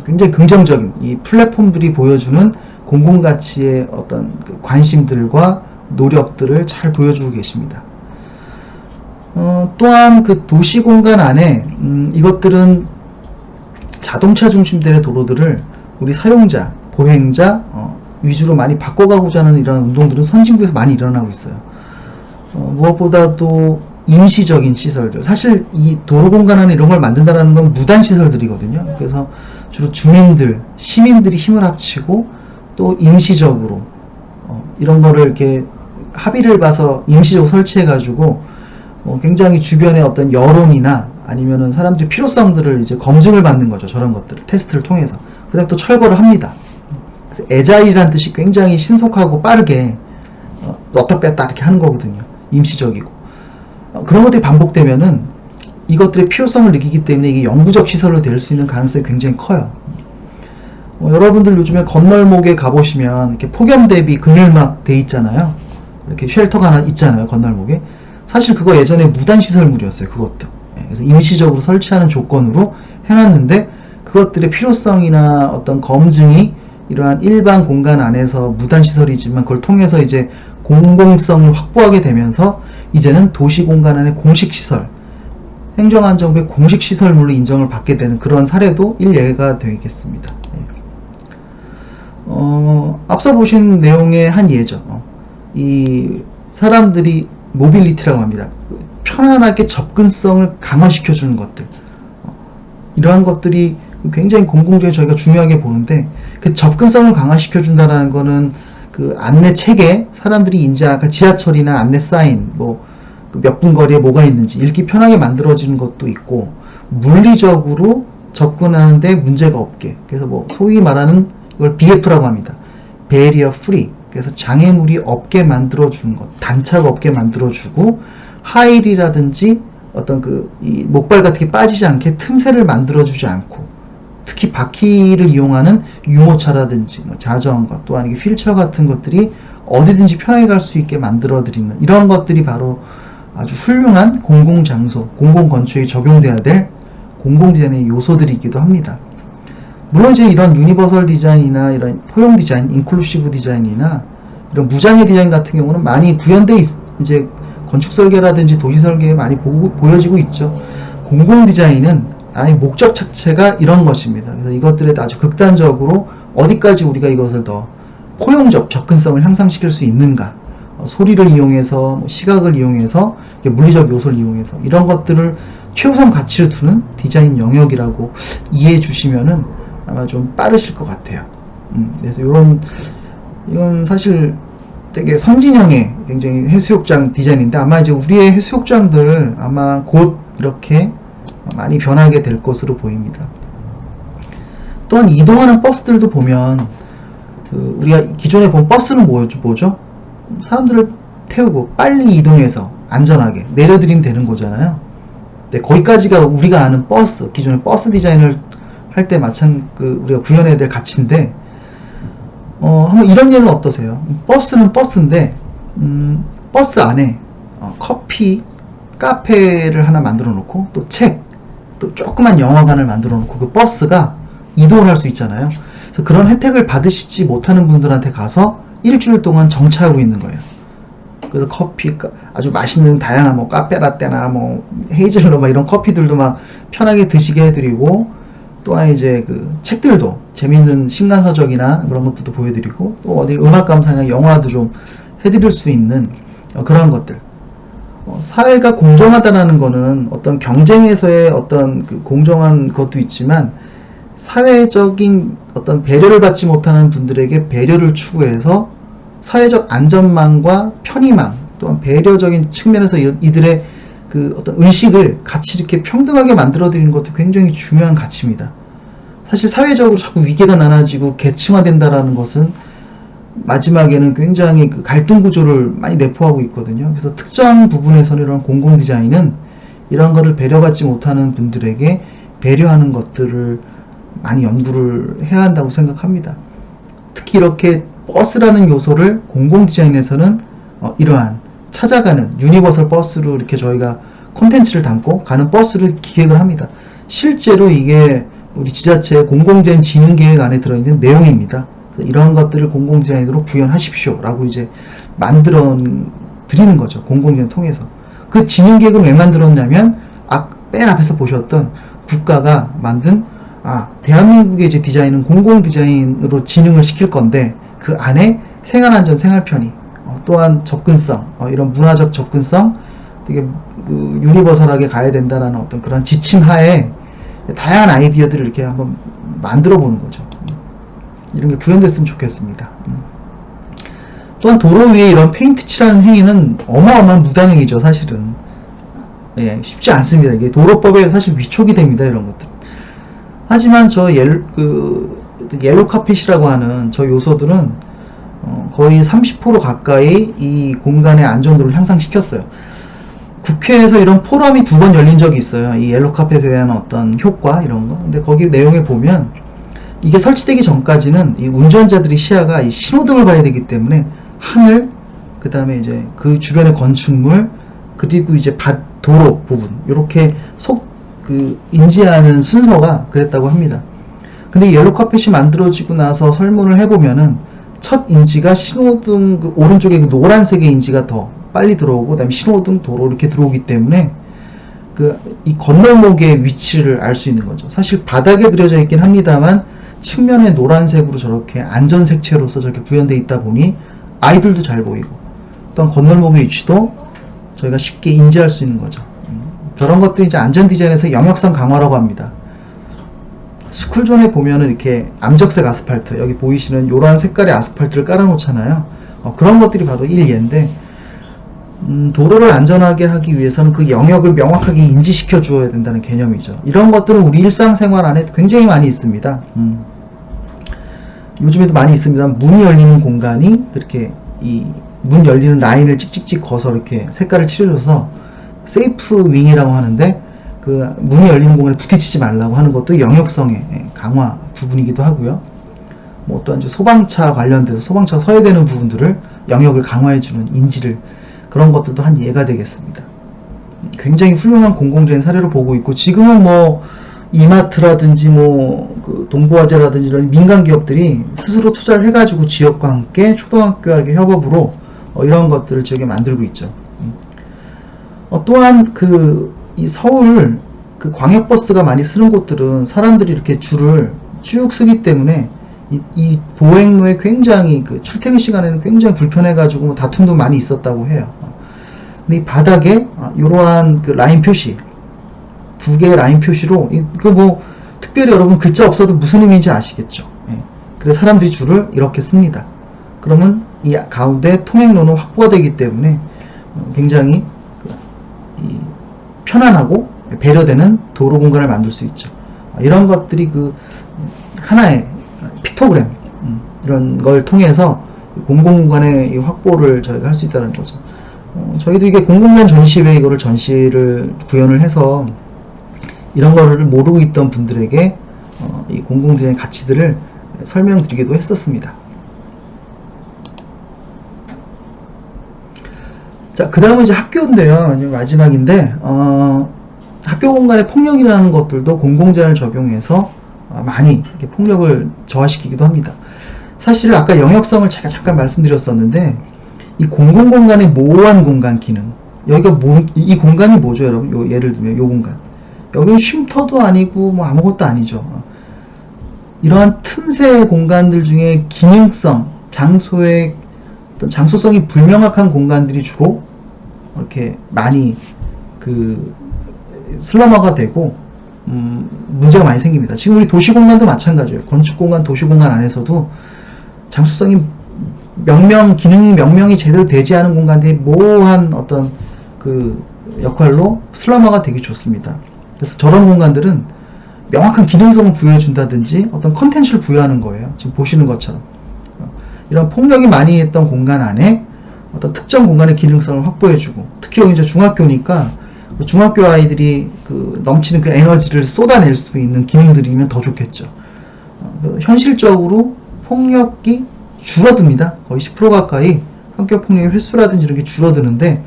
굉장히 긍정적인 이 플랫폼들이 보여주는 공공가치의 어떤 관심들과 노력들을 잘 보여주고 계십니다. 또한 그 도시공간 안에 이것들은 자동차 중심들의 도로들을 우리 사용자, 보행자 위주로 많이 바꿔가고자 하는 이런 운동들은 선진국에서 많이 일어나고 있어요. 무엇보다도 임시적인 시설들, 사실 이 도로 공간 안에 이런 걸 만든다는 건 무단 시설들이거든요. 그래서 주로 주민들, 시민들이 힘을 합치고 또 임시적으로 이런 거를 이렇게 합의를 봐서 임시적으로 설치해가지고 굉장히 주변의 어떤 여론이나 아니면은 사람들의 필요성들을 이제 검증을 받는 거죠. 저런 것들을 테스트를 통해서. 그 다음에 또 철거를 합니다. 그래서 애자일이라는 뜻이 굉장히 신속하고 빠르게 넣었다 뺐다 이렇게 하는 거거든요. 임시적이고. 그런 것들이 반복되면은 이것들의 필요성을 느끼기 때문에 이게 영구적 시설로 될 수 있는 가능성이 굉장히 커요. 여러분들 요즘에 건널목에 가보시면 이렇게 폭염 대비 그늘막 돼 있잖아요. 이렇게 쉘터가 하나 있잖아요, 건널목에. 사실 그거 예전에 무단시설물이었어요, 그것도. 그래서 임시적으로 설치하는 조건으로 해놨는데, 그것들의 필요성이나 어떤 검증이 이러한 일반 공간 안에서 무단시설이지만 그걸 통해서 이제 공공성을 확보하게 되면서 이제는 도시 공간 안의 공식시설, 행정안전부의 공식시설물로 인정을 받게 되는 그런 사례도 일례가 되겠습니다. 앞서 보신 내용의 한 예죠. 이 사람들이 모빌리티라고 합니다. 편안하게 접근성을 강화시켜주는 것들. 이러한 것들이 굉장히 공공주에 저희가 중요하게 보는데, 그 접근성을 강화시켜준다는 거는 그 안내 체계, 사람들이 이제 아까 지하철이나 안내 사인, 몇 분 거리에 뭐가 있는지 읽기 편하게 만들어지는 것도 있고, 물리적으로 접근하는데 문제가 없게. 그래서 소위 말하는 이걸 BF라고 합니다. Barrier Free. 그래서 장애물이 없게 만들어주는 것, 단차가 없게 만들어주고, 하일이라든지 어떤 이 목발 같은 게 빠지지 않게 틈새를 만들어주지 않고, 특히 바퀴를 이용하는 유모차라든지 자전거, 또한 휠체어 같은 것들이 어디든지 편하게 갈 수 있게 만들어드리는 이런 것들이 바로 아주 훌륭한 공공장소, 공공건축에 적용돼야 될 공공디자인의 요소들이기도 합니다. 물론 이제 이런 유니버설 디자인이나 이런 포용 디자인, 인클루시브 디자인이나 이런 무장애 디자인 같은 경우는 많이 구현돼 이제 건축 설계라든지 도시 설계에 많이 보여지고 있죠. 공공 디자인은 아예 목적 자체가 이런 것입니다. 그래서 이것들에 아주 극단적으로 어디까지 우리가 이것을 더 포용적 접근성을 향상시킬 수 있는가, 소리를 이용해서, 시각을 이용해서, 물리적 요소를 이용해서 이런 것들을 최우선 가치로 두는 디자인 영역이라고 이해해 주시면은 아마 좀 빠르실 것 같아요. 그래서 이건 사실 되게 선진형의 굉장히 해수욕장 디자인인데, 아마 이제 우리의 해수욕장들 아마 곧 이렇게 많이 변하게 될 것으로 보입니다. 또한 이동하는 버스들도 보면 우리가 기존에 본 버스는 뭐죠? 사람들을 태우고 빨리 이동해서 안전하게 내려드리면 되는 거잖아요. 네, 거기까지가 우리가 아는 버스, 기존의 버스 디자인을 할 때 우리가 구현해야 될 가치인데, 한번 이런 예는 어떠세요? 버스는 버스인데, 버스 안에 커피, 카페를 하나 만들어 놓고, 또 책, 또 조그만 영화관을 만들어 놓고, 그 버스가 이동을 할 수 있잖아요. 그래서 그런 혜택을 받으시지 못하는 분들한테 가서 일주일 동안 정차하고 있는 거예요. 그래서 커피, 아주 맛있는 다양한 카페라떼나 헤이즐넛 이런 커피들도 막 편하게 드시게 해드리고, 또한 이제 책들도 재미있는 신간서적이나 그런 것들도 보여드리고, 또 어디 음악 감상이나 영화도 좀 해드릴 수 있는 그런 것들. 사회가 공정하다라는 거는 어떤 경쟁에서의 어떤 공정한 것도 있지만, 사회적인 어떤 배려를 받지 못하는 분들에게 배려를 추구해서 사회적 안전망과 편의망, 또한 배려적인 측면에서 이들의 어떤 의식을 같이 이렇게 평등하게 만들어드리는 것도 굉장히 중요한 가치입니다. 사실 사회적으로 자꾸 위계가 나눠지고 계층화된다라는 것은 마지막에는 굉장히 갈등 구조를 많이 내포하고 있거든요. 그래서 특정 부분에서는 이런 공공 디자인은 이런 거를 배려받지 못하는 분들에게 배려하는 것들을 많이 연구를 해야 한다고 생각합니다. 특히 이렇게 버스라는 요소를 공공 디자인에서는 이러한 찾아가는 유니버설 버스로 이렇게 저희가 콘텐츠를 담고 가는 버스를 기획을 합니다. 실제로 이게 우리 지자체 공공디자인 진흥계획 안에 들어있는 내용입니다. 이런 것들을 공공디자인으로 구현하십시오 라고 이제 만들어 드리는 거죠. 공공디자인 통해서. 그 진흥계획을 왜 만들었냐면 맨 앞에서 보셨던 국가가 만든 대한민국의 이제 디자인은 공공디자인으로 진흥을 시킬 건데, 그 안에 생활안전, 생활편의, 또한 접근성, 이런 문화적 접근성, 되게 유니버설하게 가야 된다라는 어떤 그런 지침 하에 다양한 아이디어들을 이렇게 한번 만들어 보는 거죠. 이런 게 구현됐으면 좋겠습니다. 또한 도로 위에 이런 페인트 칠하는 행위는 어마어마한 무단행위죠, 사실은. 예, 쉽지 않습니다. 이게 도로법에 사실 위촉이 됩니다, 이런 것들. 하지만 옐로 카펫이라고 하는 저 요소들은 거의 30% 가까이 이 공간의 안전도를 향상시켰어요. 국회에서 이런 포럼이 2번 열린 적이 있어요. 이 옐로 카펫에 대한 어떤 효과 이런 거. 근데 거기 내용에 보면 이게 설치되기 전까지는 이 운전자들의 시야가 이 신호등을 봐야 되기 때문에 하늘, 그 다음에 이제 그 주변의 건축물, 그리고 이제 도로 부분, 이렇게 인지하는 순서가 그랬다고 합니다. 근데 옐로우 카펫이 만들어지고 나서 설문을 해보면은 첫 인지가 신호등 오른쪽에 그 노란색의 인지가 더 빨리 들어오고, 그 다음에 신호등, 도로 이렇게 들어오기 때문에 이 건널목의 위치를 알 수 있는 거죠. 사실 바닥에 그려져 있긴 합니다만 측면에 노란색으로 저렇게 안전색채로서 저렇게 구현되어 있다 보니 아이들도 잘 보이고, 또한 건널목의 위치도 저희가 쉽게 인지할 수 있는 거죠. 그런 것들이 이제 안전 디자인에서 영역성 강화라고 합니다. 스쿨존에 보면은 이렇게 암적색 아스팔트, 여기 보이시는 이러한 색깔의 아스팔트를 깔아 놓잖아요. 그런 것들이 바로 일예인데, 도로를 안전하게 하기 위해서는 그 영역을 명확하게 인지시켜 주어야 된다는 개념이죠. 이런 것들은 우리 일상생활 안에 굉장히 많이 있습니다. 요즘에도 많이 있습니다. 문이 열리는 공간이 그렇게 이 문 열리는 라인을 찍찍찍 거서 이렇게 색깔을 칠해줘서 세이프 윙이라고 하는데, 그 문이 열리는 공간에 부딪히지 말라고 하는 것도 영역성의 강화 부분이기도 하고요. 뭐 또한 이제 소방차 관련돼서 소방차가 서야 되는 부분들을 영역을 강화해주는 인지를, 그런 것들도 한 예가 되겠습니다. 굉장히 훌륭한 공공재인 사례로 보고 있고, 지금은 뭐 이마트라든지 그 동부화재라든지 이런 민간 기업들이 스스로 투자를 해가지고 지역과 함께 초등학교와 이렇게 협업으로 이런 것들을 지역에 만들고 있죠. 또한 이 서울 광역버스가 많이 쓰는 곳들은 사람들이 이렇게 줄을 쭉 쓰기 때문에 이 보행로에 굉장히 출퇴근 시간에는 굉장히 불편해가지고 뭐 다툼도 많이 있었다고 해요. 근데 이 바닥에 이러한 라인 표시, 두 개의 라인 표시로 뭐 특별히 여러분 글자 없어도 무슨 의미인지 아시겠죠? 그래서 사람들이 줄을 이렇게 씁니다. 그러면 이 가운데 통행로는 확보가 되기 때문에 굉장히 편안하고 배려되는 도로 공간을 만들 수 있죠. 이런 것들이 하나의 픽토그램, 이런 걸 통해서 공공공간의 확보를 저희가 할 수 있다는 거죠. 저희도 이게 공공간 전시회 이거를 전시를 구현을 해서 이런 거를 모르고 있던 분들에게 이 공공재의 가치들을 설명드리기도 했었습니다. 자, 그 다음은 이제 학교인데요. 마지막인데, 학교 공간의 폭력이라는 것들도 공공재를 적용해서 많이 이렇게 폭력을 저하시키기도 합니다. 사실 아까 영역성을 제가 잠깐 말씀드렸었는데, 이 공공공간의 모호한 공간 기능, 여기가 이 공간이 뭐죠, 여러분? 예를 들면 이 공간, 여기는 쉼터도 아니고 뭐 아무것도 아니죠. 이러한 틈새 공간들 중에 기능성, 장소의 어떤 장소성이 불명확한 공간들이 주로 이렇게 많이 슬럼화가 되고 문제가 많이 생깁니다. 지금 우리 도시공간도 마찬가지예요. 건축공간, 도시공간 안에서도 장소성이 기능이 명명이 제대로 되지 않은 공간들이 모호한 어떤 역할로 슬럼화가 되기 좋습니다. 그래서 저런 공간들은 명확한 기능성을 부여해준다든지 어떤 컨텐츠를 부여하는 거예요. 지금 보시는 것처럼. 이런 폭력이 많이 했던 공간 안에 어떤 특정 공간의 기능성을 확보해주고, 특히 여기 이제 중학교니까 중학교 아이들이 넘치는 에너지를 쏟아낼 수 있는 기능들이면 더 좋겠죠. 현실적으로 폭력이 줄어듭니다. 거의 10% 가까이 학교 폭력의 횟수라든지 이렇게 줄어드는데,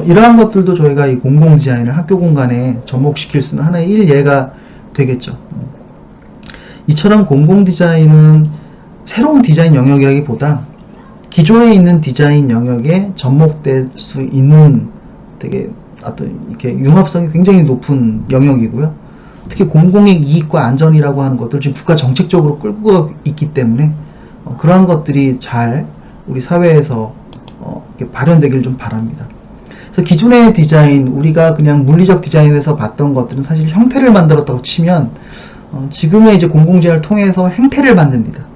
이러한 것들도 저희가 이 공공 디자인을 학교 공간에 접목시킬 수 있는 하나의 일예가 되겠죠. 이처럼 공공 디자인은 새로운 디자인 영역이라기보다 기존에 있는 디자인 영역에 접목될 수 있는 되게 어떤 이렇게 융합성이 굉장히 높은 영역이고요. 특히 공공의 이익과 안전이라고 하는 것들 지금 국가 정책적으로 끌고 가고 있기 때문에 그러한 것들이 잘 우리 사회에서 이렇게 발현되길 좀 바랍니다. 그래서 기존의 디자인, 우리가 그냥 물리적 디자인에서 봤던 것들은 사실 형태를 만들었다고 치면 지금의 이제 공공재를 통해서 행태를 만듭니다.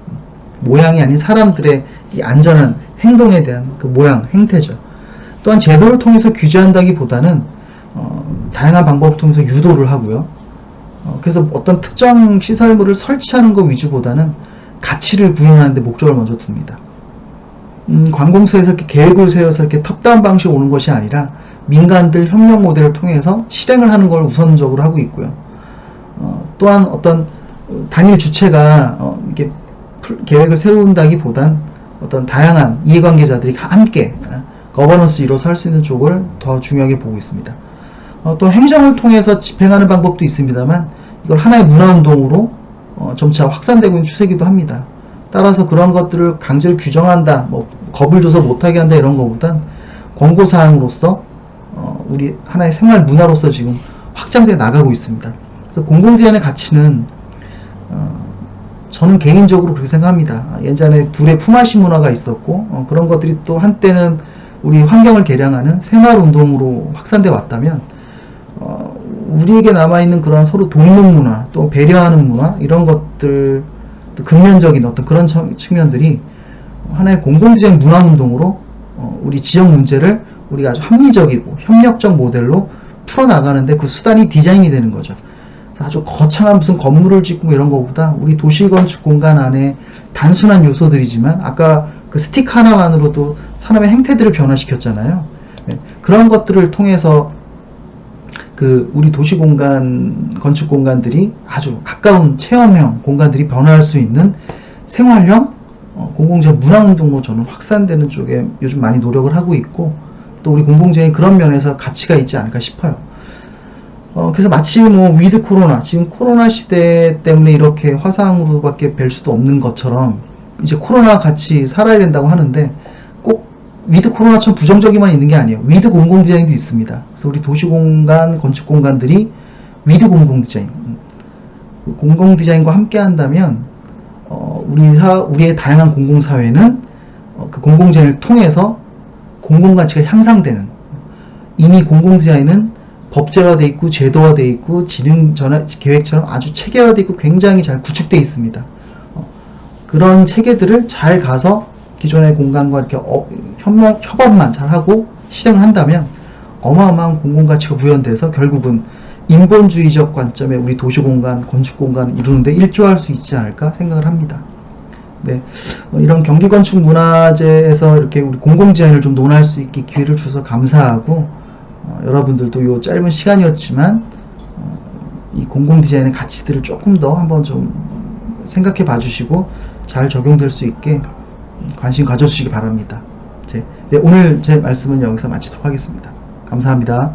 모양이 아닌 사람들의 이 안전한 행동에 대한 모양, 행태죠. 또한 제도를 통해서 규제한다기보다는 다양한 방법을 통해서 유도를 하고요. 그래서 어떤 특정 시설물을 설치하는 것 위주보다는 가치를 구현하는 데 목적을 먼저 둡니다. 관공서에서 이렇게 계획을 세워서 이렇게 탑다운 방식으로 오는 것이 아니라 민간들 협력 모델을 통해서 실행을 하는 걸 우선적으로 하고 있고요. 또한 어떤 단일 주체가 이렇게 계획을 세운다기보단 어떤 다양한 이해관계자들이 함께 거버넌스 이뤄서 할 수 있는 쪽을 더 중요하게 보고 있습니다. 또 행정을 통해서 집행하는 방법도 있습니다만 이걸 하나의 문화운동으로 점차 확산되고 있는 추세이기도 합니다. 따라서 그런 것들을 강제로 규정한다, 뭐 겁을 줘서 못하게 한다 이런 것보단 권고사항으로서 우리 하나의 생활 문화로서 지금 확장돼 나가고 있습니다. 그래서 공공재산의 가치는 저는 개인적으로 그렇게 생각합니다. 예전에 둘의 품앗이 문화가 있었고 그런 것들이 또 한때는 우리 환경을 개량하는 생활운동으로 확산돼 왔다면 우리에게 남아있는 그런 서로 돕는 문화, 또 배려하는 문화 이런 것들, 또 근면적인 어떤 그런 측면들이 하나의 공공재생 문화운동으로 우리 지역 문제를 우리가 아주 합리적이고 협력적 모델로 풀어나가는데 그 수단이 디자인이 되는 거죠. 아주 거창한 무슨 건물을 짓고 이런 것보다 우리 도시건축 공간 안에 단순한 요소들이지만 아까 그 스틱 하나만으로도 사람의 행태들을 변화시켰잖아요. 네, 그런 것들을 통해서 그 우리 도시 공간, 건축 공간들이 아주 가까운 체험형 공간들이 변화할 수 있는 생활형 공공재생 문화운동으로 저는 확산되는 쪽에 요즘 많이 노력을 하고 있고 또 우리 공공재생이 그런 면에서 가치가 있지 않을까 싶어요. 그래서 마치 뭐 위드 코로나, 지금 코로나 시대 때문에 이렇게 화상으로밖에 뵐 수도 없는 것처럼 이제 코로나와 같이 살아야 된다고 하는데 꼭 위드 코로나처럼 부정적이만 있는 게 아니에요. 위드 공공디자인도 있습니다. 그래서 우리 도시공간, 건축공간들이 위드 공공디자인, 공공디자인과 함께 한다면 우리의 다양한 공공사회는 그 공공디자인을 통해서 공공가치가 향상되는, 이미 공공디자인은 법제화되어 있고 제도화되어 있고 진흥 전환 계획처럼 아주 체계화되어 있고 굉장히 잘 구축되어 있습니다. 그런 체계들을 잘 가서 기존의 공간과 이렇게 협업만 잘 하고 실행을 한다면 어마어마한 공공가치가 구현돼서 결국은 인본주의적 관점의 우리 도시공간, 건축공간을 이루는데 일조할 수 있지 않을까 생각을 합니다. 네, 이런 경기건축 문화제에서 이렇게 우리 공공디자인을 좀 논할 수 있게 기회를 주셔서 감사하고 여러분들도 이 짧은 시간이었지만 이 공공디자인의 가치들을 조금 더 한번 좀 생각해 봐주시고 잘 적용될 수 있게 관심 가져주시기 바랍니다. 네, 오늘 제 말씀은 여기서 마치도록 하겠습니다. 감사합니다.